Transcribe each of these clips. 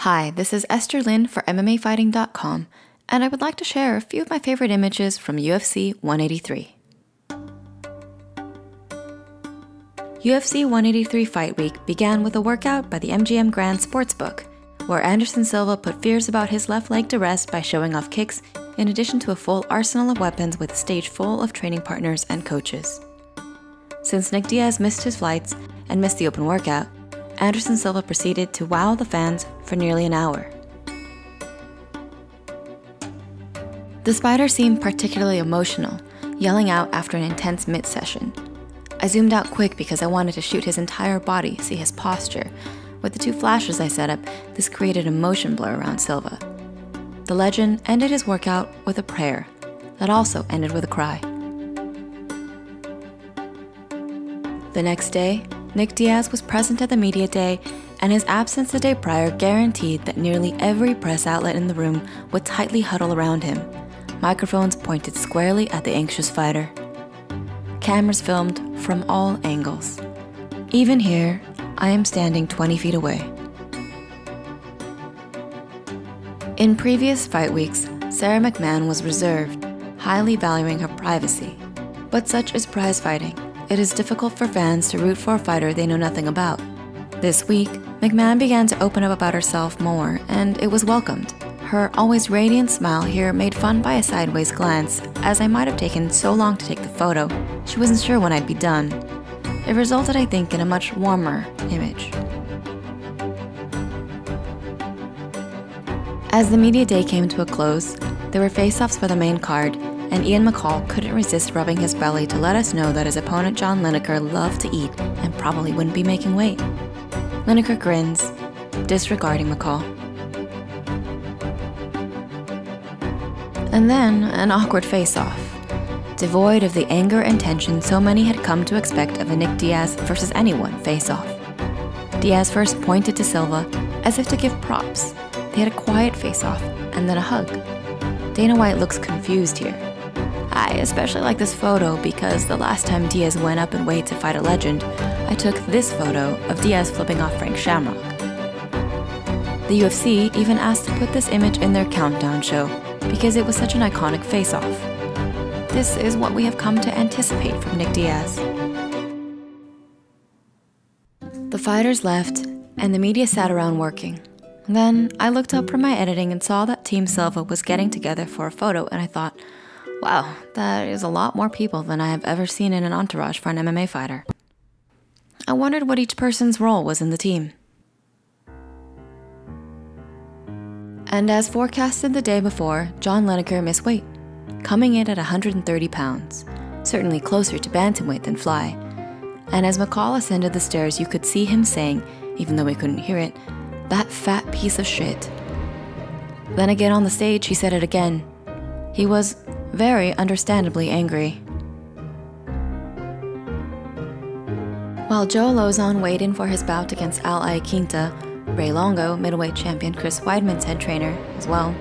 Hi, this is Esther for MMAfighting.com, and I would like to share a few of my favorite images from UFC 183. UFC 183 Fight Week began with a workout by the MGM Grand Sportsbook, where Anderson Silva put fears about his left leg to rest by showing off kicks, in addition to a full arsenal of weapons with a stage full of training partners and coaches. Since Nick Diaz missed his flights and missed the open workout, Anderson Silva proceeded to wow the fans for nearly an hour. The Spider seemed particularly emotional, yelling out after an intense mid-session. I zoomed out quick because I wanted to shoot his entire body, see his posture. With the two flashes I set up, this created a motion blur around Silva. The legend ended his workout with a prayer that also ended with a cry. The next day, Nick Diaz was present at the media day, and his absence the day prior guaranteed that nearly every press outlet in the room would tightly huddle around him, microphones pointed squarely at the anxious fighter. Cameras filmed from all angles. Even here, I am standing 20 feet away. In previous fight weeks, Sarah McMahon was reserved, highly valuing her privacy. But such is prize fighting. It is difficult for fans to root for a fighter they know nothing about. This week, McMahon began to open up about herself more, and it was welcomed. Her always radiant smile here made fun by a sideways glance, as I might have taken so long to take the photo, she wasn't sure when I'd be done. It resulted, I think, in a much warmer image. As the media day came to a close, there were face-offs for the main card, and Ian McCall couldn't resist rubbing his belly to let us know that his opponent John Lineker loved to eat and probably wouldn't be making weight. Lineker grins, disregarding McCall. And then, an awkward face-off, devoid of the anger and tension so many had come to expect of a Nick Diaz versus anyone face-off. Diaz first pointed to Silva as if to give props. They had a quiet face-off and then a hug. Dana White looks confused here. I especially like this photo because the last time Diaz went up in weight to fight a legend, I took this photo of Diaz flipping off Frank Shamrock. The UFC even asked to put this image in their countdown show because it was such an iconic face-off. This is what we have come to anticipate from Nick Diaz. The fighters left, and the media sat around working. Then I looked up from my editing and saw that Team Silva was getting together for a photo, and I thought, wow, that is a lot more people than I have ever seen in an entourage for an MMA fighter. I wondered what each person's role was in the team. And as forecasted the day before, John Lineker missed weight, coming in at 130 pounds, certainly closer to bantamweight than fly. And as McCall ascended the stairs, you could see him saying, even though we couldn't hear it, "That fat piece of shit." Then again on the stage, he said it again. He was very understandably angry. While Joe Lozon weighed in for his bout against Al Iaquinta, Ray Longo, middleweight champion Chris Weidman's head trainer as well,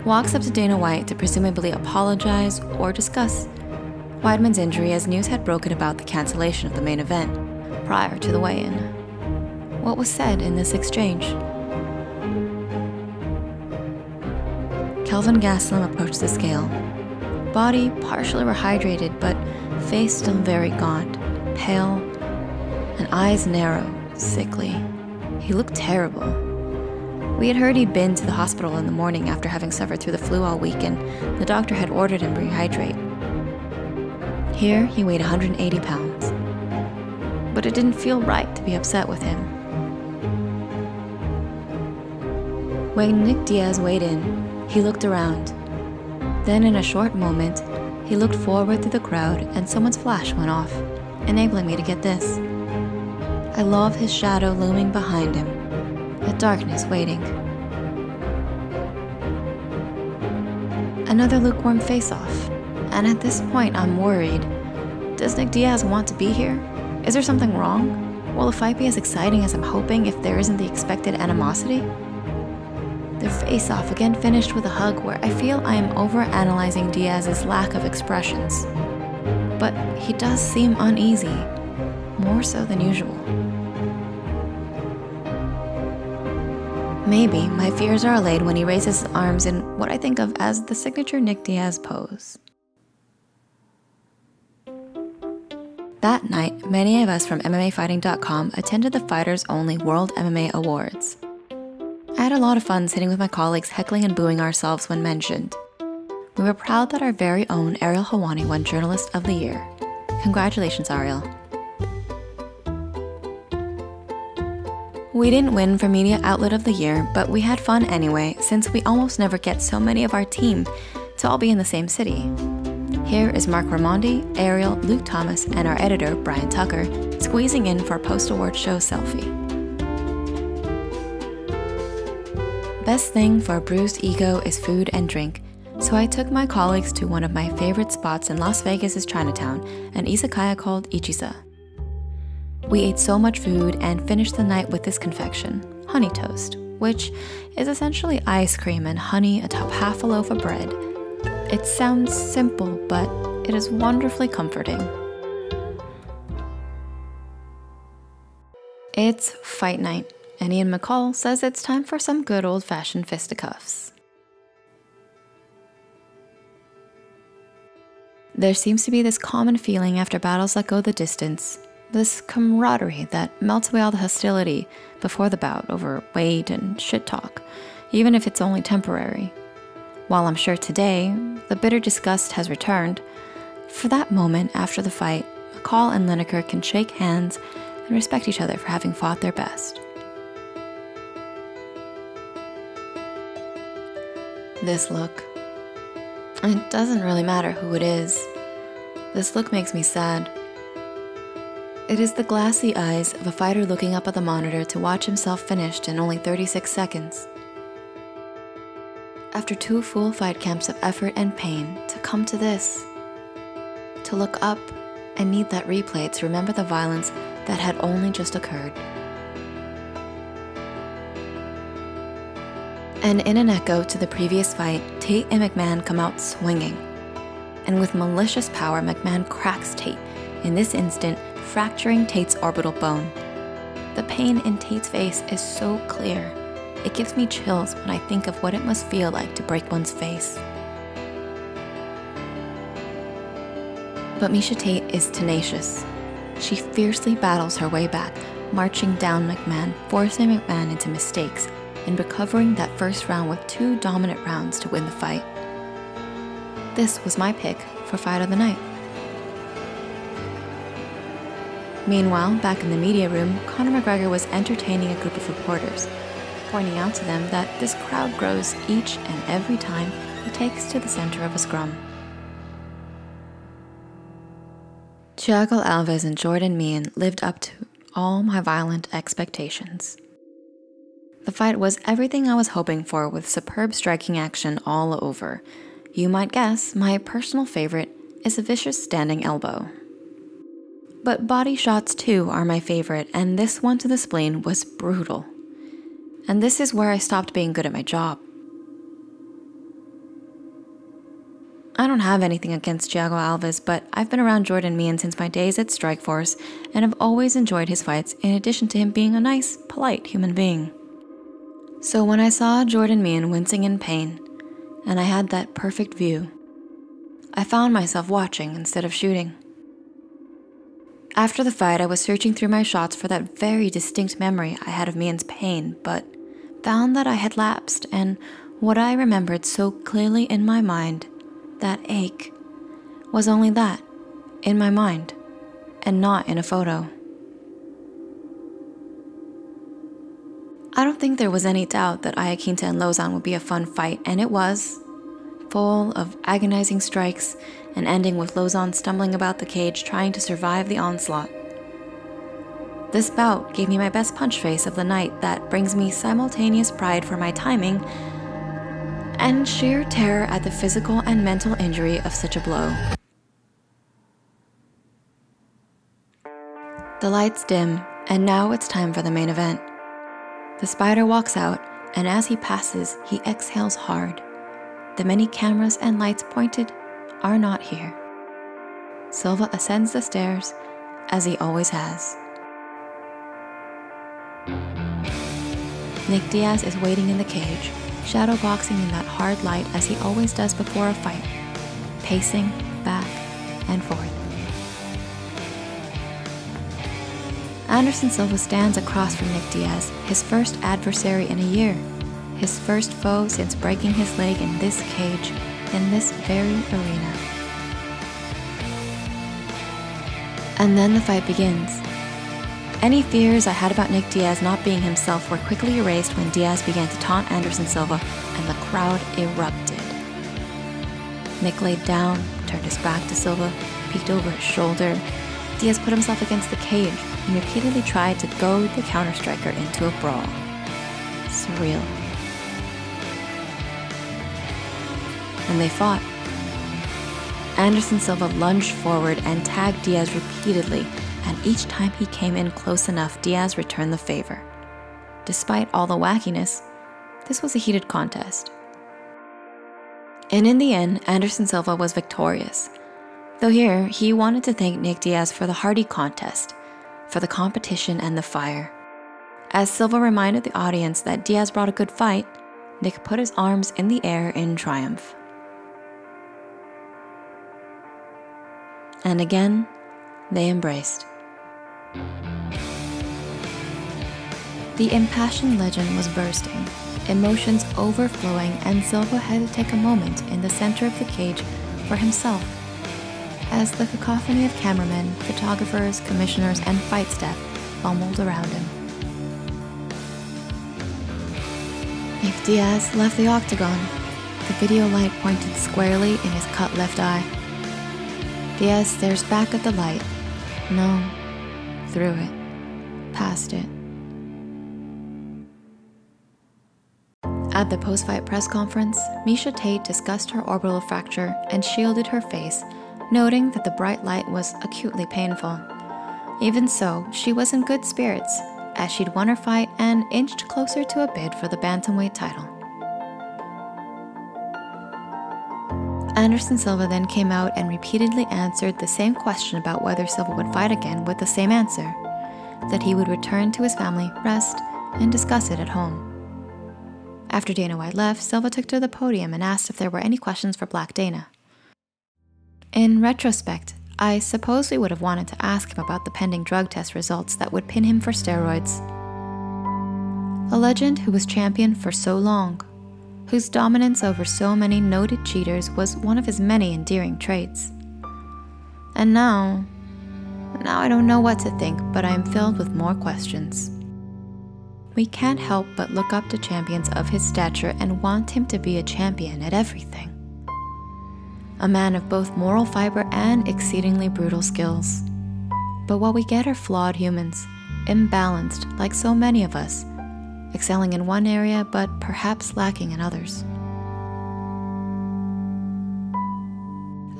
walks up to Dana White to presumably apologize or discuss Weidman's injury as news had broken about the cancellation of the main event prior to the weigh-in. What was said in this exchange? Kelvin Gastelum approached the scale. Body partially rehydrated, but face still very gaunt, pale, and eyes narrow, sickly. He looked terrible. We had heard he'd been to the hospital in the morning after having suffered through the flu all week, and the doctor had ordered him to rehydrate. Here, he weighed 180 pounds. But it didn't feel right to be upset with him. When Nick Diaz weighed in, he looked around. Then in a short moment, he looked forward through the crowd and someone's flash went off, enabling me to get this. I love his shadow looming behind him, the darkness waiting. Another lukewarm face-off, and at this point I'm worried. Does Nick Diaz want to be here? Is there something wrong? Will the fight be as exciting as I'm hoping if there isn't the expected animosity? Their face-off again finished with a hug where I feel I am overanalyzing Diaz's lack of expressions. But he does seem uneasy, more so than usual. Maybe my fears are allayed when he raises his arms in what I think of as the signature Nick Diaz pose. That night, many of us from MMAfighting.com attended the Fighters Only World MMA Awards. I had a lot of fun sitting with my colleagues heckling and booing ourselves when mentioned. We were proud that our very own Ariel Helwani won Journalist of the Year. Congratulations, Ariel. We didn't win for Media Outlet of the Year, but we had fun anyway, since we almost never get so many of our team to all be in the same city. Here is Mark Raimondi, Ariel, Luke Thomas, and our editor, Brian Tucker, squeezing in for a post-award show selfie. Best thing for a bruised ego is food and drink, so I took my colleagues to one of my favorite spots in Las Vegas' Chinatown, an izakaya called Ichiza. We ate so much food and finished the night with this confection, honey toast, which is essentially ice cream and honey atop half a loaf of bread. It sounds simple, but it is wonderfully comforting. It's fight night, and Ian McCall says it's time for some good old-fashioned fisticuffs. There seems to be this common feeling after battles that go the distance, this camaraderie that melts away all the hostility before the bout over weight and shit talk, even if it's only temporary. While I'm sure today, the bitter disgust has returned, for that moment after the fight, McCall and Lineker can shake hands and respect each other for having fought their best. This look. It doesn't really matter who it is. This look makes me sad. It is the glassy eyes of a fighter looking up at the monitor to watch himself finished in only 36 seconds. After 2 full fight camps of effort and pain, to come to this. To look up and need that replay to remember the violence that had only just occurred. And in an echo to the previous fight, Tate and McMahon come out swinging. And with malicious power, McMahon cracks Tate, in this instant, fracturing Tate's orbital bone. The pain in Tate's face is so clear. It gives me chills when I think of what it must feel like to break one's face. But Miesha Tate is tenacious. She fiercely battles her way back, marching down McMahon, forcing McMahon into mistakes, and recovering that first round with 2 dominant rounds to win the fight. This was my pick for Fight of the Night. Meanwhile, back in the media room, Conor McGregor was entertaining a group of reporters, pointing out to them that this crowd grows each and every time he takes to the center of a scrum. Thiago Alves and Jordan Mein lived up to all my violent expectations. The fight was everything I was hoping for, with superb striking action all over. You might guess my personal favorite is a vicious standing elbow. But body shots too are my favorite, and this one to the spleen was brutal. And this is where I stopped being good at my job. I don't have anything against Thiago Alves, but I've been around Jordan Mein since my days at Strikeforce, and have always enjoyed his fights, in addition to him being a nice, polite human being. So when I saw Jordan Mein wincing in pain, and I had that perfect view, I found myself watching instead of shooting. After the fight, I was searching through my shots for that very distinct memory I had of Mein's pain, but found that I had lapsed, and what I remembered so clearly in my mind, that ache, was only that, in my mind, and not in a photo. I don't think there was any doubt that Iaquinta and Lozon would be a fun fight, and it was, full of agonizing strikes and ending with Lozon stumbling about the cage trying to survive the onslaught. This bout gave me my best punch face of the night that brings me simultaneous pride for my timing and sheer terror at the physical and mental injury of such a blow. The lights dim, and now it's time for the main event. The Spider walks out, and as he passes, he exhales hard. The many cameras and lights pointed are not here. Silva ascends the stairs, as he always has. Nick Diaz is waiting in the cage, shadowboxing in that hard light as he always does before a fight, pacing back and forth. Anderson Silva stands across from Nick Diaz, his first adversary in a year, his first foe since breaking his leg in this cage, in this very arena. And then the fight begins. Any fears I had about Nick Diaz not being himself were quickly erased when Diaz began to taunt Anderson Silva and the crowd erupted. Nick laid down, turned his back to Silva, peeked over his shoulder. Diaz put himself against the cage and repeatedly tried to goad the counter-striker into a brawl. Surreal. And they fought. Anderson Silva lunged forward and tagged Diaz repeatedly, and each time he came in close enough, Diaz returned the favor. Despite all the wackiness, this was a heated contest. And in the end, Anderson Silva was victorious. Though here, he wanted to thank Nick Diaz for the hearty contest, for the competition and the fire. As Silva reminded the audience that Diaz brought a good fight, Nick put his arms in the air in triumph. And again, they embraced. The impassioned legend was bursting, emotions overflowing, and Silva had to take a moment in the center of the cage for himself, as the cacophony of cameramen, photographers, commissioners, and fight staff bumbled around him. Nick Diaz left the octagon, the video light pointed squarely in his cut left eye. Diaz stares back at the light. No, through it, past it. At the post-fight press conference, Miesha Tate discussed her orbital fracture and shielded her face, noting that the bright light was acutely painful. Even so, she was in good spirits, as she'd won her fight and inched closer to a bid for the bantamweight title. Anderson Silva then came out and repeatedly answered the same question about whether Silva would fight again with the same answer, that he would return to his family, rest, and discuss it at home. After Dana White left, Silva took to the podium and asked if there were any questions for Black Dana. In retrospect, I suppose we would have wanted to ask him about the pending drug test results that would pin him for steroids. A legend who was champion for so long, whose dominance over so many noted cheaters was one of his many endearing traits. And now I don't know what to think, but I am filled with more questions. We can't help but look up to champions of his stature and want him to be a champion at everything. A man of both moral fiber and exceedingly brutal skills. But what we get are flawed humans, imbalanced like so many of us, excelling in one area but perhaps lacking in others.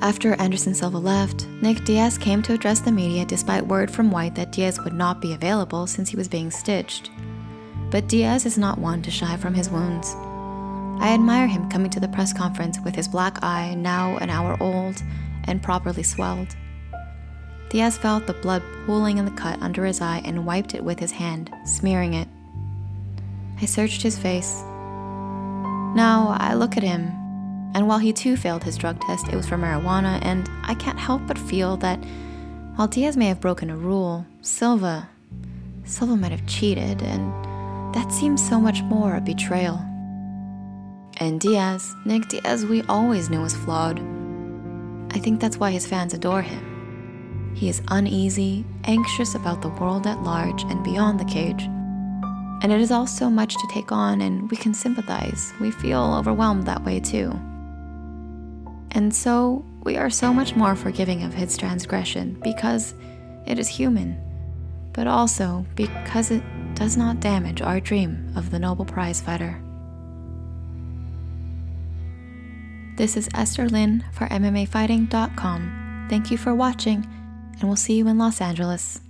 After Anderson Silva left, Nick Diaz came to address the media despite word from White that Diaz would not be available since he was being stitched. But Diaz is not one to shy from his wounds. I admire him coming to the press conference with his black eye, now an hour old, and properly swelled. Diaz felt the blood pooling in the cut under his eye and wiped it with his hand, smearing it. I searched his face. Now I look at him, and while he too failed his drug test, it was for marijuana, and I can't help but feel that while Diaz may have broken a rule, Silva might have cheated, and that seems so much more a betrayal. And Diaz, Nick Diaz, we always knew was flawed. I think that's why his fans adore him. He is uneasy, anxious about the world at large and beyond the cage. And it is all so much to take on, and we can sympathize. We feel overwhelmed that way too. And so, we are so much more forgiving of his transgression because it is human, but also because it does not damage our dream of the Nobel Prize fighter. This is Esther Lin for MMAfighting.com. Thank you for watching, and we'll see you in Los Angeles.